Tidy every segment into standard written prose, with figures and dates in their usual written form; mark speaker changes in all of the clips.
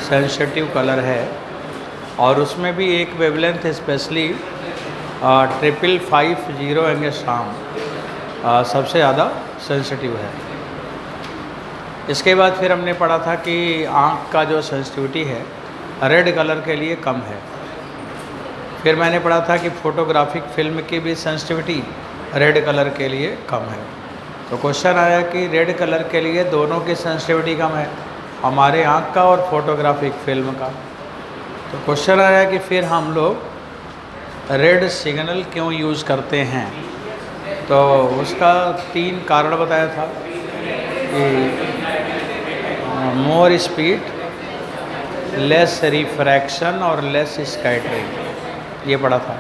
Speaker 1: Sensitive colour है और उसमें भी एक वेवलेंथ स्पेशली 5550 एंगस्ट्रॉम सबसे ज़्यादा सेंसिटिव है। इसके बाद फिर हमने पढ़ा था कि आँख का जो सेंसिटिविटी है रेड कलर के लिए कम है। फिर मैंने पढ़ा था कि फोटोग्राफिक फिल्म की भी सेंसिटिविटी रेड कलर के लिए कम है। तो क्वेश्चन आया कि रेड कलर के लिए दोनों की सेंसिटिविटी कम है, हमारे आँख का और फोटोग्राफिक फिल्म का। तो क्वेश्चन आया कि फिर हम लोग रेड सिग्नल क्यों यूज़ करते हैं। तो उसका 3 कारण बताया था कि मोर स्पीड, लेस रिफ्रैक्शन और लेस स्कैटरिंग, ये पढ़ा था।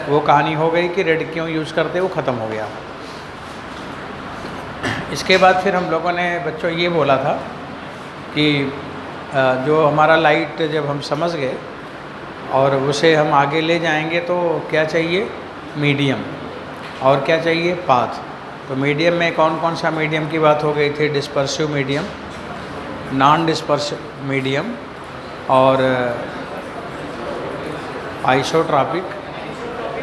Speaker 1: वो कहानी हो गई कि रेड क्यों यूज़ करते, वो ख़त्म हो गया। इसके बाद फिर हम लोगों ने बच्चों ये बोला था कि जो हमारा लाइट जब हम समझ गए और उसे हम आगे ले जाएंगे तो क्या चाहिए, मीडियम, और क्या चाहिए, पाथ। तो मीडियम में कौन कौन सा मीडियम की बात हो गई थी, dispersive medium, non dispersive medium और आइसोट्रॉपिक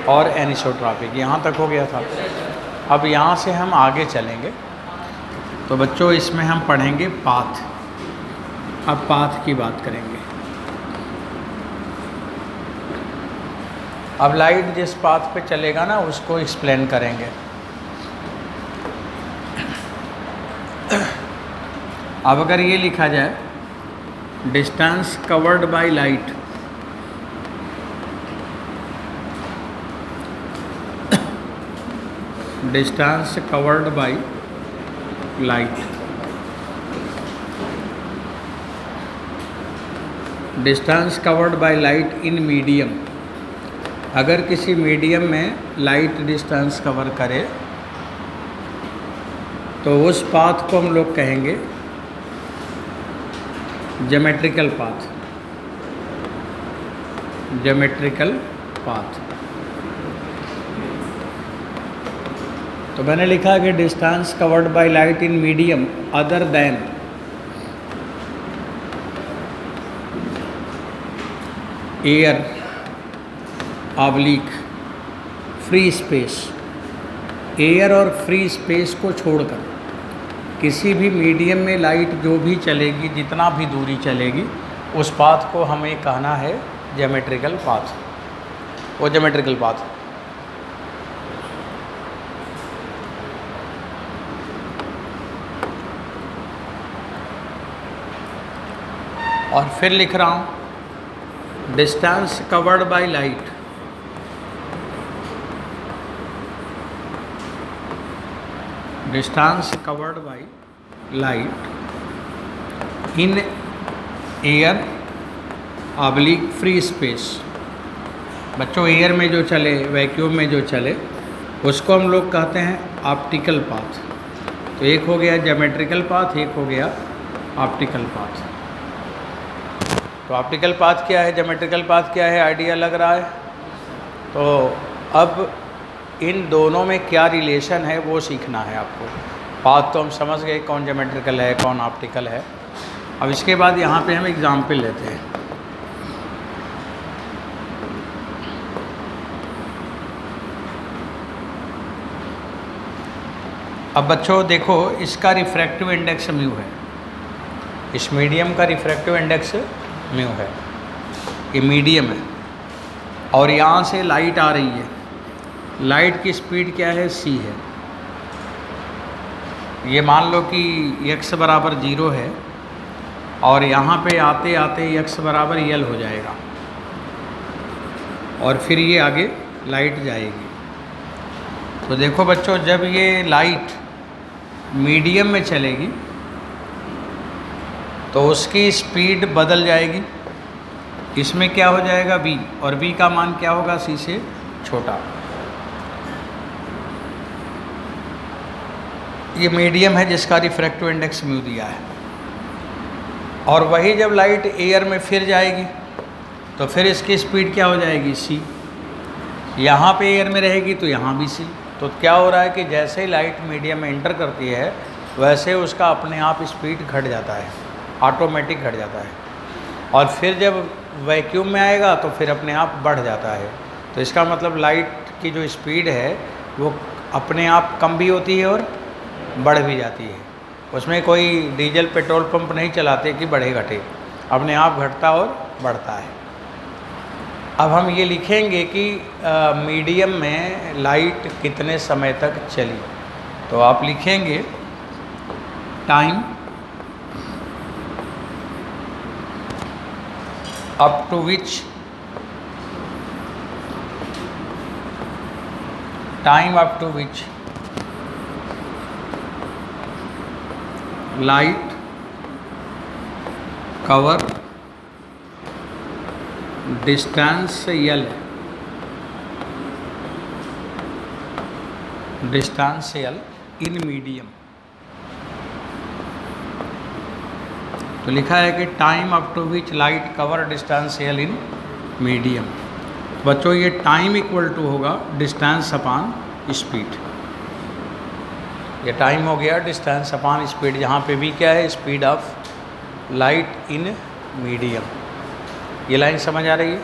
Speaker 1: और एनिसोट्रॉपिक, यहाँ तक हो गया था। अब यहाँ से हम आगे चलेंगे। तो बच्चों इसमें हम पढ़ेंगे पाथ। अब पाथ की बात करेंगे। अब लाइट जिस पाथ पे चलेगा ना उसको एक्सप्लेन करेंगे। अब अगर ये लिखा जाए distance covered by light, distance covered by light, distance covered by light in medium. अगर किसी मीडियम में लाइट डिस्टेंस कवर करे तो उस पाथ को हम लोग कहेंगे ज्योमेट्रिकल पाथ, ज्योमेट्रिकल पाथ। तो मैंने लिखा कि distance covered by light in medium other than air oblique free space. Air और फ्री स्पेस को छोड़कर किसी भी मीडियम में लाइट जो भी चलेगी, जितना भी दूरी चलेगी, उस पाथ को हमें कहना है ज्योमेट्रिकल पाथ। वो ज्योमेट्रिकल पाथ। और फिर लिख रहा हूँ distance covered by light, distance covered by light in air oblique free space. बच्चों एयर में जो चले, वैक्यूम में जो चले, उसको हम लोग कहते हैं ऑप्टिकल पाथ। तो एक हो गया ज्योमेट्रिकल पाथ, एक हो गया ऑप्टिकल पाथ। तो ऑप्टिकल पाथ क्या है, ज्योमेट्रिकल पाथ क्या है, आइडिया लग रहा है। तो अब इन दोनों में क्या रिलेशन है वो सीखना है आपको। पाथ तो हम समझ गए कौन ज्योमेट्रिकल है कौन ऑप्टिकल है। अब इसके बाद यहाँ पे हम एग्जाम्पल लेते हैं। अब बच्चों देखो, इसका रिफ्रैक्टिव इंडेक्स म्यू है, इस मीडियम का रिफ्रैक्टिव इंडेक्स म्यू है, ये मीडियम है। और यहाँ से लाइट आ रही है, लाइट की स्पीड क्या है, c है। ये मान लो कि x बराबर 0 है और यहाँ पे आते आते x बराबर l हो जाएगा और फिर ये आगे लाइट जाएगी। तो देखो बच्चों, जब ये लाइट मीडियम में चलेगी तो उसकी स्पीड बदल जाएगी। इसमें क्या हो जाएगा, v, और v का मान क्या होगा, c से छोटा। ये मीडियम है जिसका रिफ्रैक्टिव इंडेक्स म्यू दिया है। और वही जब लाइट एयर में फिर जाएगी तो फिर इसकी स्पीड क्या हो जाएगी, c। यहाँ पे एयर में रहेगी तो यहाँ भी c। तो क्या हो रहा है कि जैसे ही लाइट मीडियम में एंटर करती है वैसे उसका अपने आप स्पीड घट जाता है, ऑटोमेटिक घट जाता है। और फिर जब वैक्यूम में आएगा तो फिर अपने आप बढ़ जाता है। तो इसका मतलब लाइट की जो स्पीड है वो अपने आप कम भी होती है और बढ़ भी जाती है। उसमें कोई डीजल पेट्रोल पंप नहीं चलाते कि बढ़े घटे, अपने आप घटता और बढ़ता है। अब हम ये लिखेंगे कि मीडियम में लाइट कितने समय तक चली। तो आप लिखेंगे time up to which light cover distance L in medium. तो लिखा है कि time up to which light cover distance L in medium. बच्चों ये टाइम इक्वल टू होगा डिस्टेंस अपॉन स्पीड। ये टाइम हो गया डिस्टेंस अपॉन स्पीड, जहाँ पे भी क्या है, speed of light in medium. ये लाइन समझ आ रही है?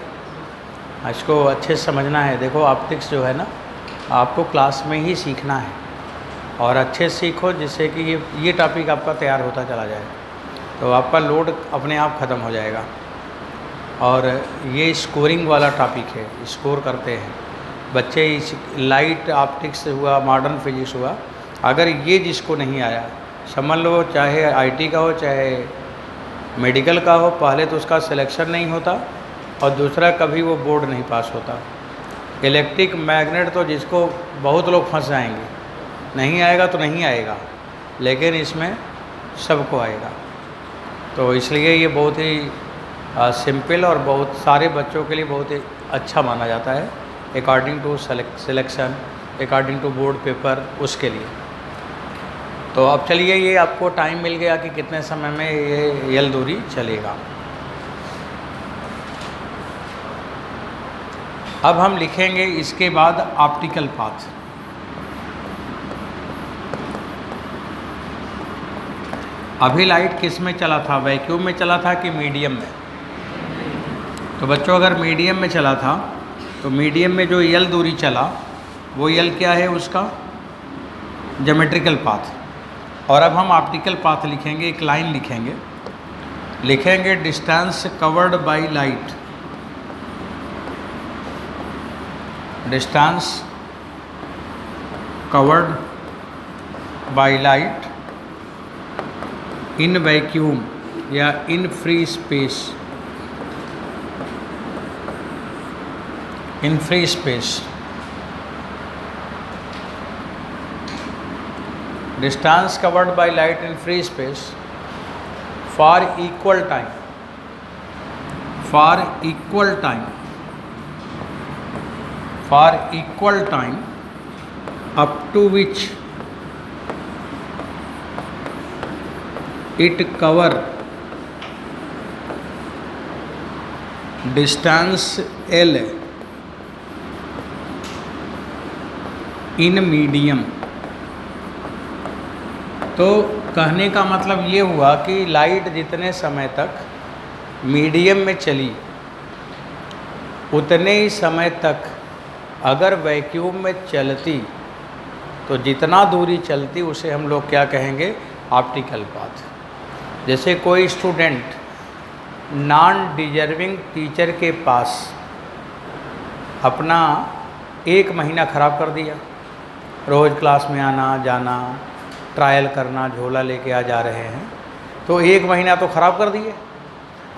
Speaker 1: इसको अच्छे से समझना है। देखो ऑप्टिक्स जो है ना, आपको क्लास में ही सीखना है और अच्छे से सीखो, जिससे कि ये टॉपिक आपका तैयार होता चला जाए, तो आपका लोड अपने आप ख़त्म हो जाएगा। और ये स्कोरिंग वाला टॉपिक है, स्कोर करते हैं बच्चे। इस लाइट ऑप्टिक्स हुआ, मॉडर्न फिजिक्स हुआ, अगर ये जिसको नहीं आया, समझ लो चाहे आईटी का हो चाहे मेडिकल का हो, पहले तो उसका सिलेक्शन नहीं होता और दूसरा कभी वो बोर्ड नहीं पास होता। इलेक्ट्रिक मैग्नेट तो जिसको बहुत लोग फंस जाएंगे, नहीं आएगा तो नहीं आएगा, लेकिन इसमें सबको आएगा। तो इसलिए ये बहुत ही सिंपल और बहुत सारे बच्चों के लिए बहुत ही अच्छा माना जाता है, according to selection, according to board paper, उसके लिए। तो अब चलिए, ये आपको टाइम मिल गया कि कितने समय में ये यल दूरी चलेगा। अब हम लिखेंगे इसके बाद ऑप्टिकल पाथ। अभी लाइट किस में चला था, वैक्यूम में चला था कि मीडियम में? तो बच्चों अगर मीडियम में चला था तो मीडियम में जो यल दूरी चला वो यल क्या है, उसका ज्योमेट्रिकल पाथ। और अब हम ऑप्टिकल पाथ लिखेंगे, एक लाइन लिखेंगे distance covered by light, distance covered by light in vacuum या in free space, in free space. Distance covered by light in free space for equal time up to which it cover distance L in medium. तो कहने का मतलब ये हुआ कि light जितने समय तक मीडियम में चली, उतने ही समय तक अगर वैक्यूम में चलती तो जितना दूरी चलती उसे हम लोग क्या कहेंगे, ऑप्टिकल पाथ। जैसे कोई स्टूडेंट नॉन डिजर्विंग टीचर के पास अपना 1 महीना ख़राब कर दिया, रोज़ क्लास में आना जाना, ट्रायल करना, झोला लेके आ जा रहे हैं, तो 1 महीना तो ख़राब कर दिए।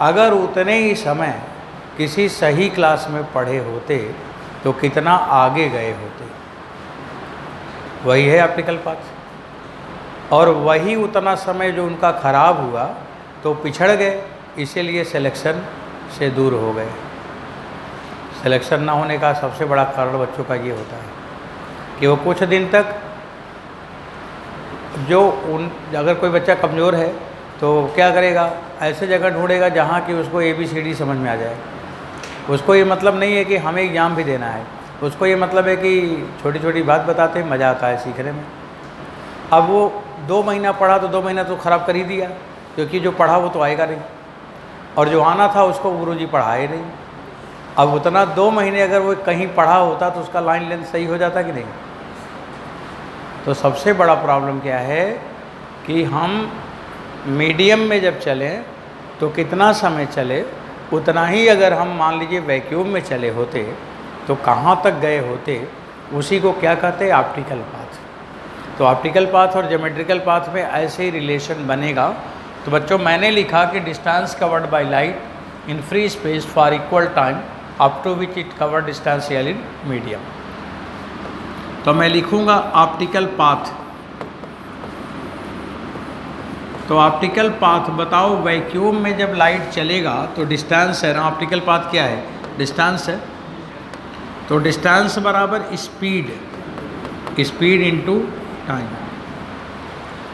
Speaker 1: अगर उतने ही समय किसी सही क्लास में पढ़े होते तो कितना आगे गए होते। वही है ऑप्टिकल पाथ। और वही उतना समय जो उनका ख़राब हुआ तो पिछड़ गए, इसीलिए सिलेक्शन से दूर हो गए। सिलेक्शन ना होने का सबसे बड़ा कारण बच्चों का ये होता है कि वो कुछ दिन तक अगर कोई बच्चा कमज़ोर है तो क्या करेगा, ऐसे जगह ढूंढेगा जहाँ कि उसको ABCD समझ में आ जाए। उसको ये मतलब नहीं है कि हमें एग्ज़ाम भी देना है, उसको ये मतलब है कि छोटी छोटी बात बताते हैं, मज़ा आता है सीखने में। अब वो 2 महीना पढ़ा तो 2 महीना तो ख़राब कर ही दिया, क्योंकि जो पढ़ा वो तो आएगा नहीं। और जो आना था उसको गुरुजी पढ़ाए नहीं। अब उतना 2 महीने अगर वो कहीं पढ़ा होता तो उसका लाइन लेंथ सही हो जाता कि नहीं। तो सबसे बड़ा प्रॉब्लम क्या है कि हम मीडियम में जब चलें तो कितना समय चले, उतना ही अगर हम मान लीजिए वैक्यूम में चले होते तो कहाँ तक गए होते, उसी को क्या कहते हैं, ऑप्टिकल पाथ। तो ऑप्टिकल पाथ और ज्योमेट्रिकल पाथ में ऐसे ही रिलेशन बनेगा। तो बच्चों मैंने लिखा कि distance covered by light in free space for equal time up to which it cover distance L in medium. तो मैं लिखूँगा ऑप्टिकल पाथ। तो ऑप्टिकल पाथ बताओ, वैक्यूम में जब लाइट चलेगा तो डिस्टेंस है ना, ऑप्टिकल पाथ क्या है, डिस्टेंस है। तो डिस्टेंस बराबर स्पीड, स्पीड इनटू टाइम।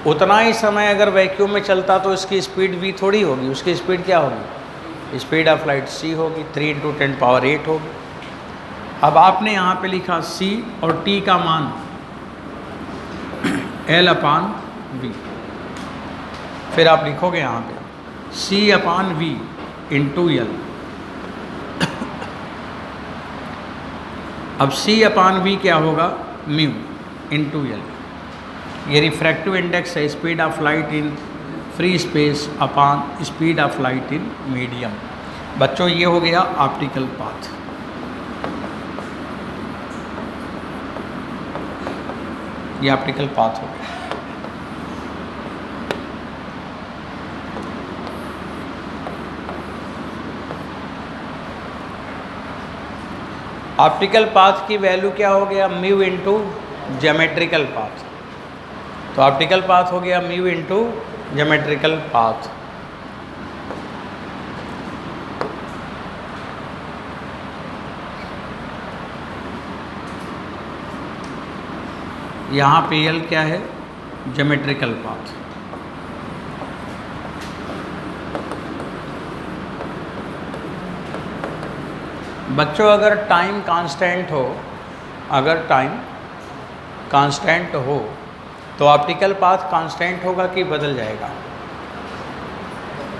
Speaker 1: उतना ही समय अगर वैक्यूम में चलता तो इसकी स्पीड v थोड़ी होगी, उसकी स्पीड क्या होगी, स्पीड ऑफ लाइट c होगी, 3 × 10⁸ होगी। अब आपने यहाँ पे लिखा c और t का मान L/v, फिर आप लिखोगे यहाँ पे C/v इंटू L। अब C/v क्या होगा, म्यू इंटू L। ये रिफ्रैक्टिव इंडेक्स है, speed of light in free space upon speed of light in medium. बच्चों ये हो गया ऑप्टिकल पाथ। ये ऑप्टिकल पाथ हो गया। ऑप्टिकल पाथ की वैल्यू क्या हो गया, म्यू इंटू ज्योमेट्रिकल पाथ। तो ऑप्टिकल पाथ हो गया म्यू इंटू ज्योमेट्रिकल पाथ। यहाँ पे एल क्या है, ज्योमेट्रिकल पाथ। बच्चों अगर टाइम कांस्टेंट हो, अगर टाइम कांस्टेंट हो तो ऑप्टिकल पाथ कांस्टेंट होगा कि बदल जाएगा।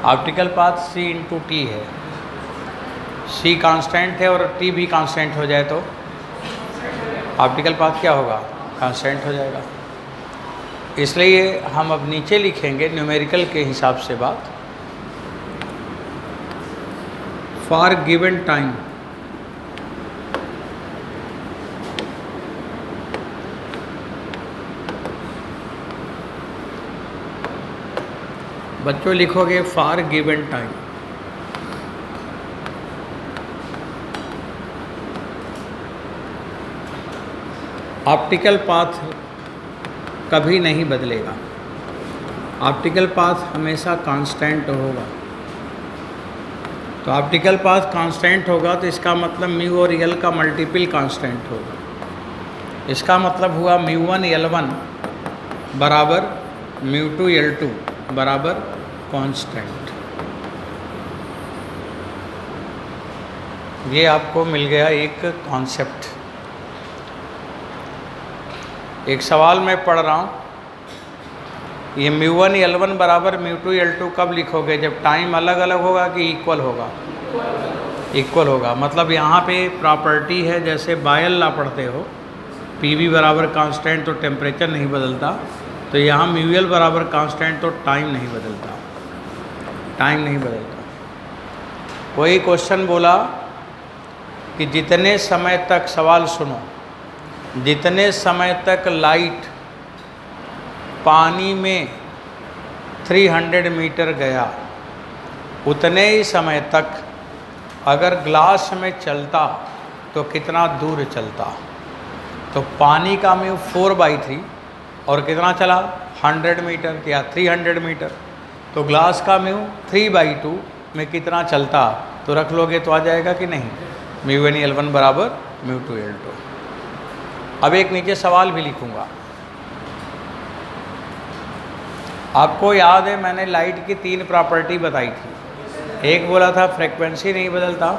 Speaker 1: Optical path c into T है, c कांस्टेंट है और t भी कांस्टेंट हो जाए तो ऑप्टिकल पाथ क्या होगा, कांस्टेंट हो जाएगा। इसलिए हम अब नीचे लिखेंगे न्यूमेरिकल के हिसाब से बात, फॉर गिवन टाइम बच्चों लिखोगे for given time. Optical path कभी नहीं बदलेगा, ऑप्टिकल पाथ हमेशा कांस्टेंट होगा। तो ऑप्टिकल पाथ कांस्टेंट होगा तो इसका मतलब म्यू और एल का मल्टीपल कांस्टेंट होगा। इसका मतलब हुआ μ1 L1 बराबर μ2 L2 बराबर कांस्टेंट। ये आपको मिल गया एक कॉन्सेप्ट। एक सवाल मैं पढ़ रहा हूँ, ये μ1 L1 बराबर μ2 L2 कब लिखोगे, जब टाइम अलग अलग होगा कि इक्वल होगा, इक्वल होगा। मतलब यहाँ पे प्रॉपर्टी है, जैसे बायल लॉ पढ़ते हो, PV बराबर कांस्टेंट तो टेम्परेचर नहीं बदलता, तो यहाँ μL बराबर कांस्टेंट तो टाइम नहीं बदलता, टाइम नहीं बदलता। कोई क्वेश्चन बोला कि जितने समय तक, सवाल सुनो, जितने समय तक लाइट पानी में 300 मीटर गया, उतने ही समय तक अगर ग्लास में चलता तो कितना दूर चलता। तो पानी का म्यू 4/3 और कितना चला, 100 मीटर या 300 मीटर। तो ग्लास का म्यू 3/2 में कितना चलता, तो रख लोगे तो आ जाएगा कि नहीं, μ1 L1 बराबर μ2 L2। अब एक नीचे सवाल भी लिखूंगा। आपको याद है मैंने लाइट की 3 प्रॉपर्टी बताई थी। एक बोला था फ्रीक्वेंसी नहीं बदलता,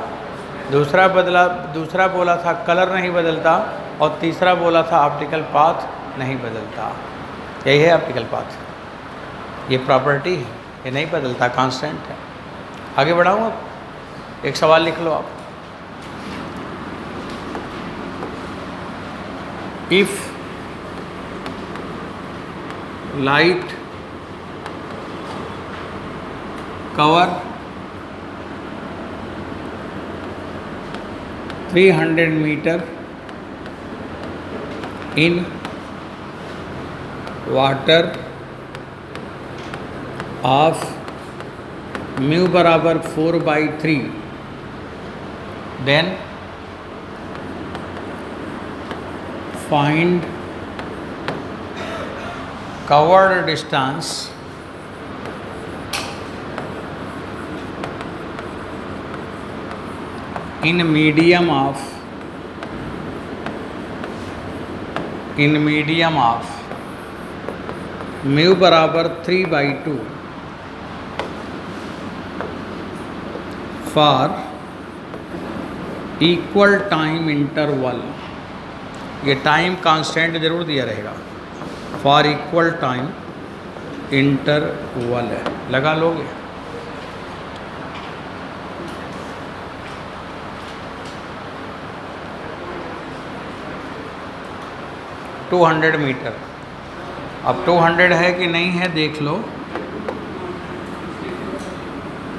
Speaker 1: दूसरा बोला था कलर नहीं बदलता, और तीसरा बोला था ऑप्टिकल पाथ नहीं बदलता। यही है ऑप्टिकल पाथ, ये प्रॉपर्टी है, ये नहीं बदलता, कांस्टेंट है। आगे बढ़ाऊँ अब? एक सवाल लिख लो आप। If light cover 300 meter in water of mu बराबर 4/3, then find covered distance in medium of mu बराबर 3/2 फॉर इक्वल टाइम इंटरवल। ये टाइम कांस्टेंट जरूर दिया रहेगा, फॉर इक्वल टाइम इंटरवल है, लगा लोगे। To 200 meter. अब 200 है कि नहीं है देख लो।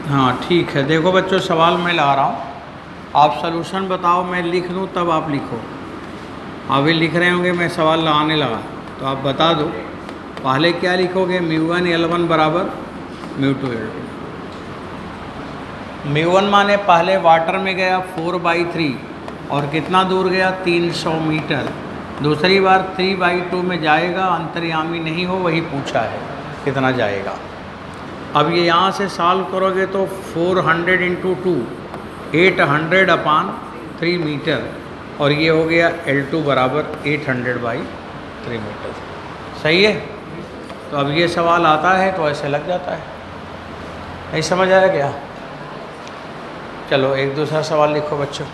Speaker 1: हाँ ठीक है, देखो बच्चों सवाल मैं ला रहा हूँ, आप सलूशन बताओ, मैं लिख लूँ तब आप लिखो। अभी लिख रहे होंगे, मैं सवाल लाने लगा तो आप बता दो। पहले क्या लिखोगे? μ1 L1 बराबर μ2 L2। μ1 माने पहले वाटर में गया 4/3 और कितना दूर गया? 300 मीटर। दूसरी बार 3/2 में जाएगा, अंतर्यामी नहीं हो, वही पूछा है कितना जाएगा। अब ये यहाँ से सॉल्व करोगे तो 400 × 2 800/3 मीटर, और ये हो गया L2 बराबर 800/3 मीटर। सही है? तो अब ये सवाल आता है तो ऐसे लग जाता है। नहीं समझ आया क्या? चलो एक दूसरा सवाल लिखो बच्चों।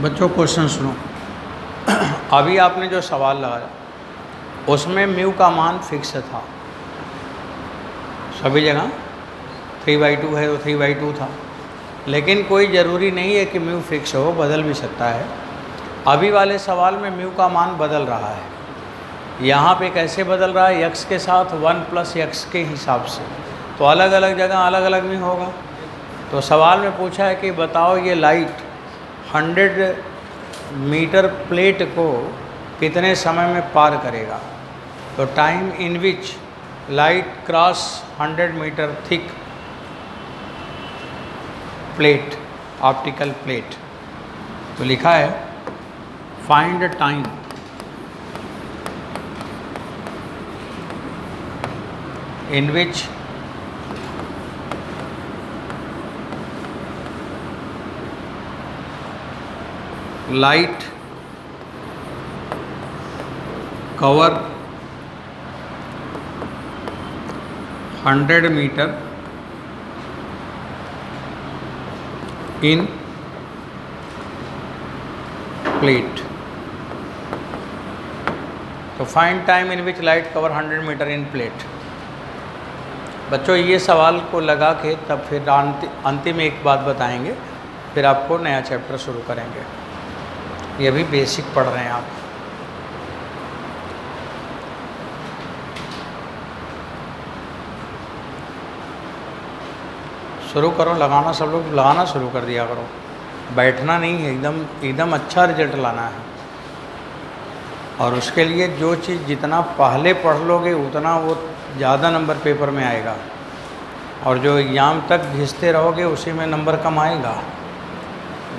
Speaker 1: बच्चों क्वेश्चन सुनो। अभी आपने जो सवाल लगाया उसमें म्यू का मान फिक्स था, सभी जगह 3/2 है तो 3/2 था, लेकिन कोई ज़रूरी नहीं है कि म्यू फिक्स हो, बदल भी सकता है। अभी वाले सवाल में म्यू का मान बदल रहा है। यहाँ पे कैसे बदल रहा है? x के साथ 1 + x के हिसाब से, तो अलग अलग जगह अलग अलग म्यू होगा। तो सवाल में पूछा है कि बताओ ये लाइट 100 मीटर प्लेट को कितने समय में पार करेगा। तो time in which light cross 100 metre thick plate, optical plate. तो लिखा है find time in which light cover 100 metre in plate. तो find time in which light cover 100 metre in plate. बच्चों ये सवाल को लगा के तब फिर अंतिम एक बात बताएंगे, फिर आपको नया चैप्टर शुरू करेंगे। ये भी बेसिक पढ़ रहे हैं आप। शुरू करो, लगाना, सब लोग लगाना शुरू कर दिया करो, बैठना नहीं है, एकदम अच्छा रिजल्ट लाना है। और उसके लिए जो चीज़ जितना पहले पढ़ लोगे उतना वो ज़्यादा नंबर पेपर में आएगा, और जो एग्ज़ाम तक घिसते रहोगे उसी में नंबर कम आएगा।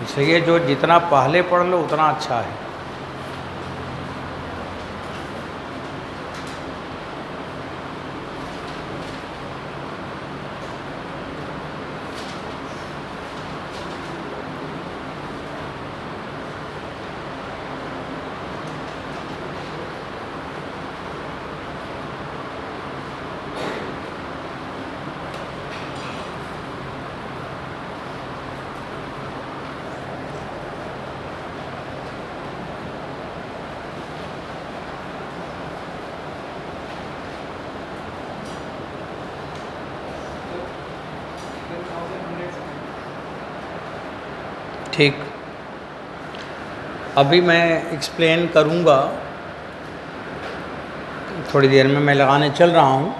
Speaker 1: इसलिए जो जितना पहले पढ़ लो उतना अच्छा है। ठीक, अभी मैं एक्सप्लेन करूँगा, थोड़ी देर में मैं लगाने चल रहा हूँ।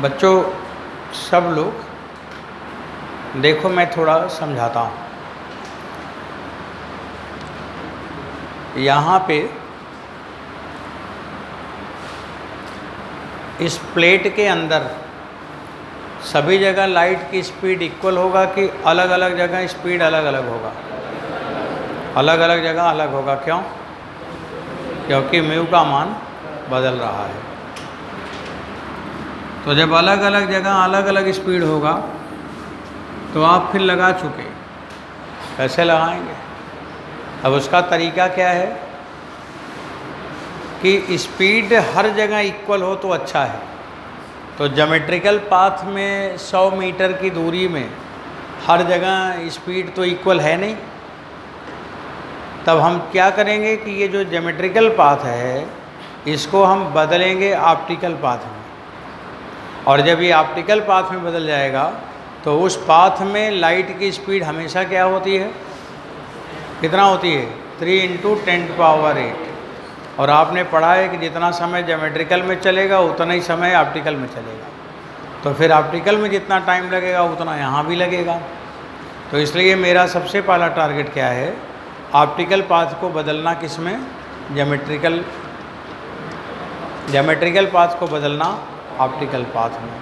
Speaker 1: बच्चों सब लोग देखो, मैं थोड़ा समझाता हूँ। यहाँ पे इस प्लेट के अंदर सभी जगह लाइट की स्पीड इक्वल होगा कि अलग अलग जगह स्पीड अलग अलग होगा? अलग अलग जगह अलग होगा। क्यों? क्योंकि म्यू का मान बदल रहा है। तो जब अलग अलग जगह अलग अलग स्पीड होगा तो आप फिर लगा चुके, कैसे लगाएंगे? अब उसका तरीका क्या है कि स्पीड हर जगह इक्वल हो तो अच्छा है। तो ज्योमेट्रिकल पाथ में 100 मीटर की दूरी में हर जगह स्पीड तो इक्वल है नहीं। तब हम क्या करेंगे कि ये जो ज्योमेट्रिकल पाथ है इसको हम बदलेंगे ऑप्टिकल पाथ में, और जब ये ऑप्टिकल पाथ में बदल जाएगा तो उस पाथ में लाइट की स्पीड हमेशा क्या होती है? कितना होती है? 3 × 10⁸। और आपने पढ़ा है कि जितना समय ज्योमेट्रिकल में चलेगा उतना ही समय ऑप्टिकल में चलेगा। तो फिर ऑप्टिकल में जितना टाइम लगेगा उतना यहाँ भी लगेगा। तो इसलिए मेरा सबसे पहला टारगेट क्या है? ऑप्टिकल पाथ को बदलना। किस में? ज्योमेट्रिकल पाथ को बदलना ऑप्टिकल पाथ में।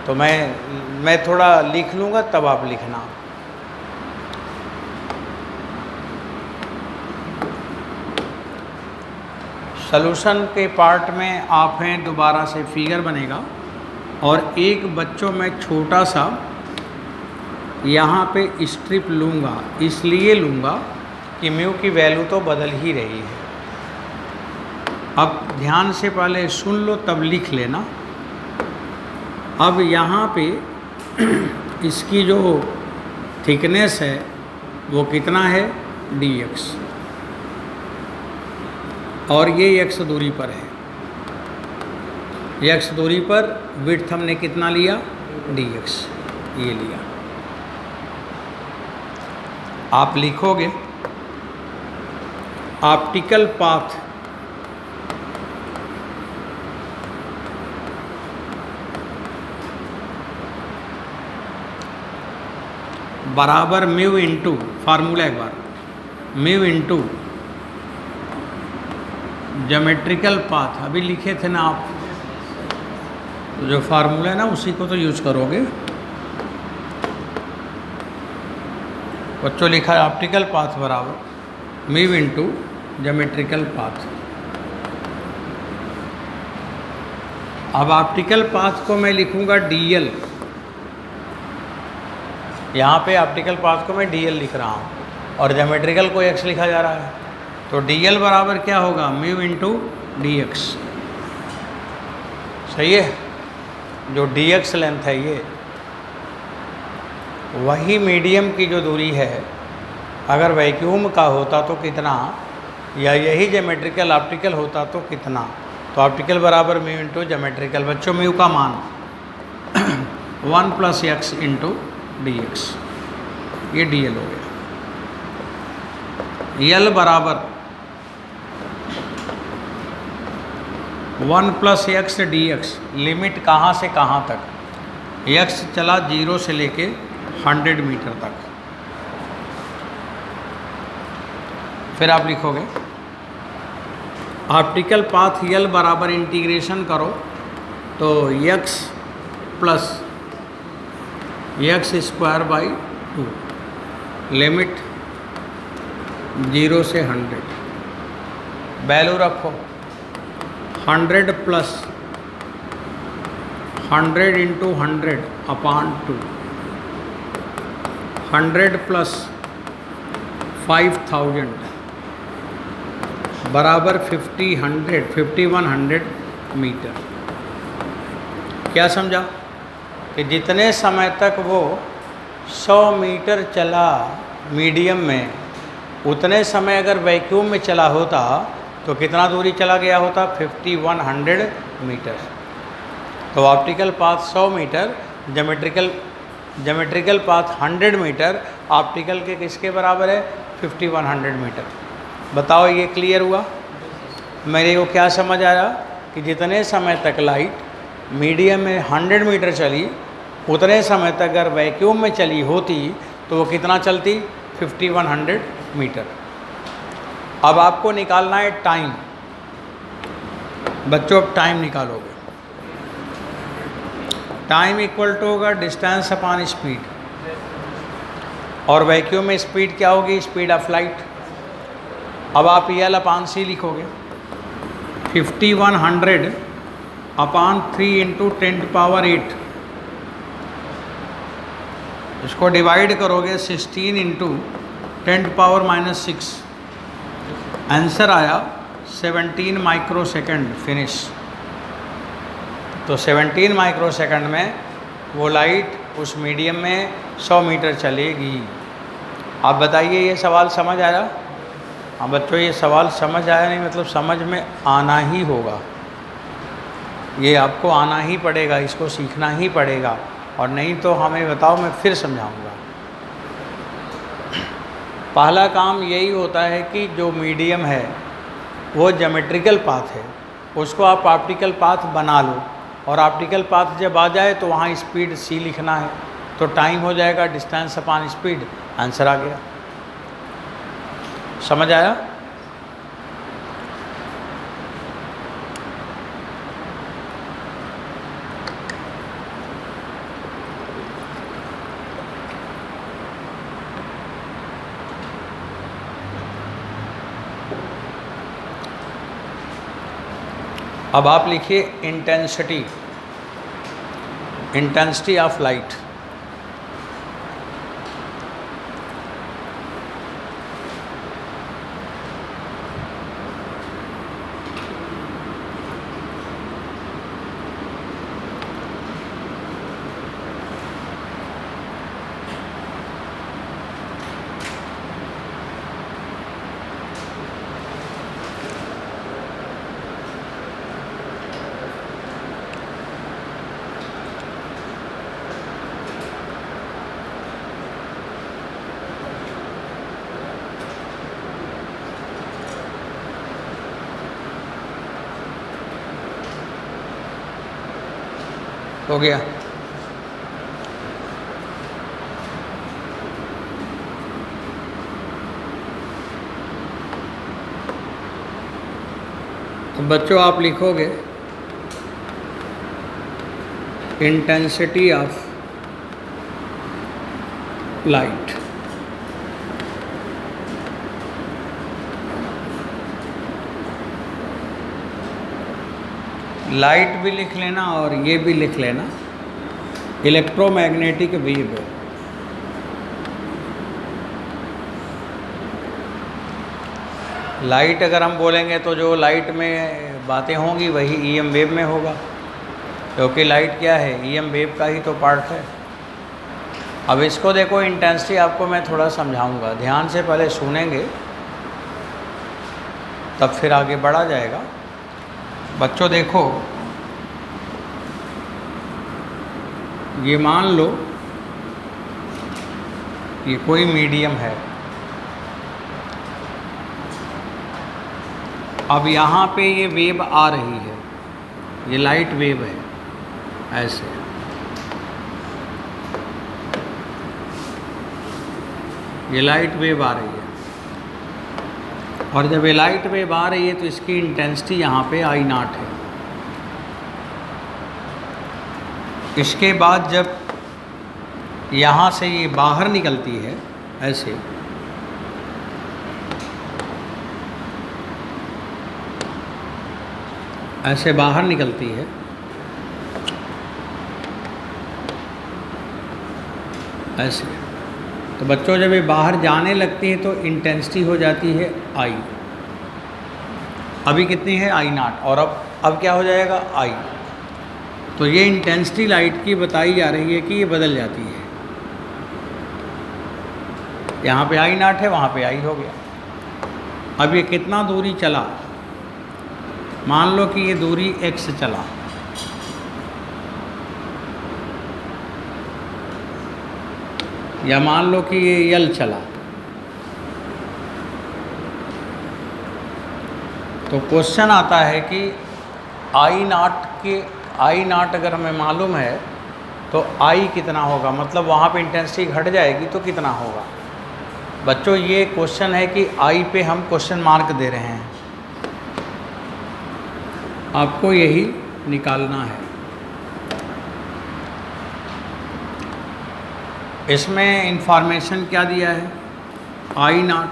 Speaker 1: तो मैं थोड़ा लिख लूँगा, तब आप लिखना। सॉल्यूशन के पार्ट में आप हैं, दोबारा से फिगर बनेगा, और एक बच्चों में छोटा सा यहाँ पे स्ट्रिप लूँगा। इसलिए लूँगा कि म्यू की वैल्यू तो बदल ही रही है। अब ध्यान से पहले सुन लो तब लिख लेना। अब यहाँ पे इसकी जो थिकनेस है वो कितना है? dx, और ये x दूरी पर है। x दूरी पर विड्थ हमने कितना लिया? dx, ये लिया। आप लिखोगे ऑप्टिकल पाथ बराबर म्यू इंटू, फार्मूला एक बार, म्यू इंटू ज्योमेट्रिकल पाथ। अभी लिखे थे ना आप, तो जो फार्मूला है ना उसी को तो यूज करोगे। बच्चों लिखा है ऑप्टिकल पाथ बराबर म्यू इंटू ज्योमेट्रिकल पाथ। अब ऑप्टिकल पाथ को मैं लिखूंगा dl। यहाँ पे ऑप्टिकल पाथ को मैं dl लिख रहा हूँ, और ज्योमेट्रिकल को x लिखा जा रहा है। तो dl बराबर क्या होगा? Mu into dx। सही है? जो dx लेंथ है ये, वही मीडियम की जो दूरी है, अगर वैक्यूम का होता तो कितना, या यही ज्योमेट्रिकल ऑप्टिकल होता तो कितना। तो ऑप्टिकल बराबर म्यू इंटू ज्योमेट्रिकल। बच्चों म्यू का मान 1 + x इंटू dx, ये dl हो गया। l बराबर 1 + x dx, लिमिट कहाँ से कहाँ तक, x चला 0 से लेके 100 मीटर तक। फिर आप लिखोगे ऑप्टिकल पाथ यल बराबर इंटीग्रेशन करो तो x + x²/2, लिमिट 0 से 100, वैल्यू रखो 100 + 100 × 100/2, 100 + 5000 बराबर 5100 मीटर। क्या समझा कि जितने समय तक वो 100 मीटर चला मीडियम में, उतने समय अगर वैक्यूम में चला होता तो कितना दूरी चला गया होता, 5100 मीटर। तो optical path 100 meter, geometrical path 100 meter, optical के किसके बराबर है, 5100 मीटर। बताओ ये क्लियर हुआ? मेरे को क्या समझ आया कि जितने समय तक लाइट मीडियम में 100 मीटर चली, उतने समय तक अगर वैक्यूम में चली होती तो वो कितना चलती, 5100 मीटर। अब आपको निकालना है टाइम। बच्चों अब टाइम निकालोगे। टाइम इक्वल टू होगा डिस्टेंस अपॉन स्पीड, और वैक्यूम में स्पीड क्या होगी, स्पीड ऑफ लाइट। अब आप L/c लिखोगे 5100/3 × 10⁸। इसको डिवाइड करोगे 16 × 10⁻⁻⁶, आंसर आया 17 माइक्रोसेकंड। फिनिश। तो 17 माइक्रोसेकंड में वो लाइट उस मीडियम में 100 मीटर चलेगी। आप बताइए ये सवाल समझ आया? हाँ बच्चों, ये सवाल समझ आया नहीं मतलब समझ में आना ही होगा, ये आपको आना ही पड़ेगा, इसको सीखना ही पड़ेगा, और नहीं तो हमें बताओ, मैं फिर समझाऊंगा। पहला काम यही होता है कि जो मीडियम है वो ज्योमेट्रिकल पाथ है, उसको आप ऑप्टिकल पाथ बना लो, और ऑप्टिकल पाथ जब आ जाए तो वहाँ स्पीड c लिखना है, तो टाइम हो जाएगा डिस्टेंस अपॉन स्पीड, आंसर आ गया। समझ आया? अब आप लिखिए इंटेंसिटी ऑफ लाइट। हो गया? तो बच्चों आप लिखोगे इंटेंसिटी ऑफ लाइट। लाइट भी लिख लेना और ये भी लिख लेना, इलेक्ट्रोमैग्नेटिक वेव। लाइट अगर हम बोलेंगे तो जो लाइट में बातें होंगी वही ईएम वेव में होगा, क्योंकि लाइट क्या है, ईएम वेव का ही तो पार्ट है। अब इसको देखो, इंटेंसिटी आपको मैं थोड़ा समझाऊंगा, ध्यान से पहले सुनेंगे तब फिर आगे बढ़ा जाएगा। बच्चों देखो, ये मान लो ये कोई मीडियम है, अब यहाँ पे ये वेव आ रही है, ये लाइट वेव है, ऐसे। ये लाइट वेव आ रही है, और जब ये लाइट वेव आ रही है तो इसकी इंटेंसिटी यहाँ पे I0 है। इसके बाद जब यहाँ से ये बाहर निकलती है ऐसे, ऐसे बाहर निकलती है, ऐसे। तो बच्चों जब ये बाहर जाने लगती है तो इंटेंसिटी हो जाती है I। अभी कितनी है I0, और अब क्या हो जाएगा I। तो ये इंटेंसिटी लाइट की बताई जा रही है कि ये बदल जाती है। यहाँ पे I0 है, वहाँ पे I हो गया। अब ये कितना दूरी चला, मान लो कि ये दूरी x चला, या मान लो कि ये L चला, तो क्वेश्चन आता है कि I0 अगर हमें मालूम है तो I कितना होगा, मतलब वहाँ पे इंटेंसिटी घट जाएगी तो कितना होगा। बच्चों ये क्वेश्चन है कि I पे हम क्वेश्चन मार्क दे रहे हैं, आपको यही निकालना है। इसमें इंफॉर्मेशन क्या दिया है, I0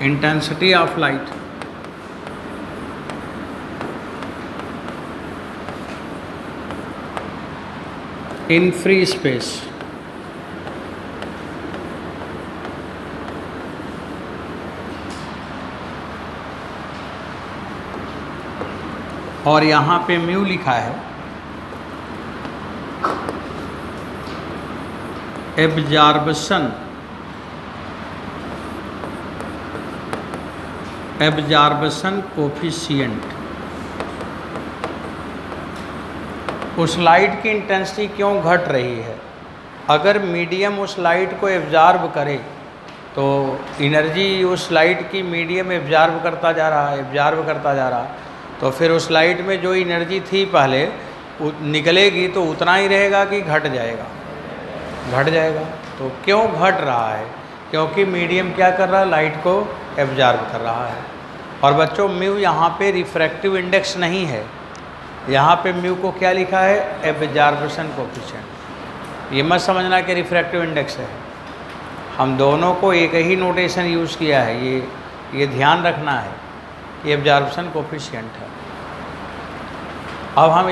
Speaker 1: intensity of light, in free space, और यहाँ पे म्यू लिखा है, एब्जॉर्प्शन कोफिशिएंट। उस लाइट की इंटेंसिटी क्यों घट रही है। अगर मीडियम उस लाइट को एब्जॉर्ब करे तो एनर्जी उस लाइट की मीडियम एब्जॉर्ब करता जा रहा, तो फिर उस लाइट में जो एनर्जी थी पहले निकलेगी तो उतना ही रहेगा कि घट जाएगा, घट जाएगा। तो क्यों घट रहा है, क्योंकि मीडियम क्या कर रहा है, लाइट को एब्जॉर्ब कर रहा है। और बच्चों म्यू यहाँ पे रिफ्रैक्टिव इंडेक्स नहीं है, यहाँ पे म्यू को क्या लिखा है, एब्जॉर्प्शन कोएफिशिएंट। ये मत समझना कि रिफ्रैक्टिव इंडेक्स है, हम दोनों को एक ही नोटेशन यूज़ किया है, ये ध्यान रखना है, ये एब्जॉर्प्शन कोएफिशिएंट है। अब हम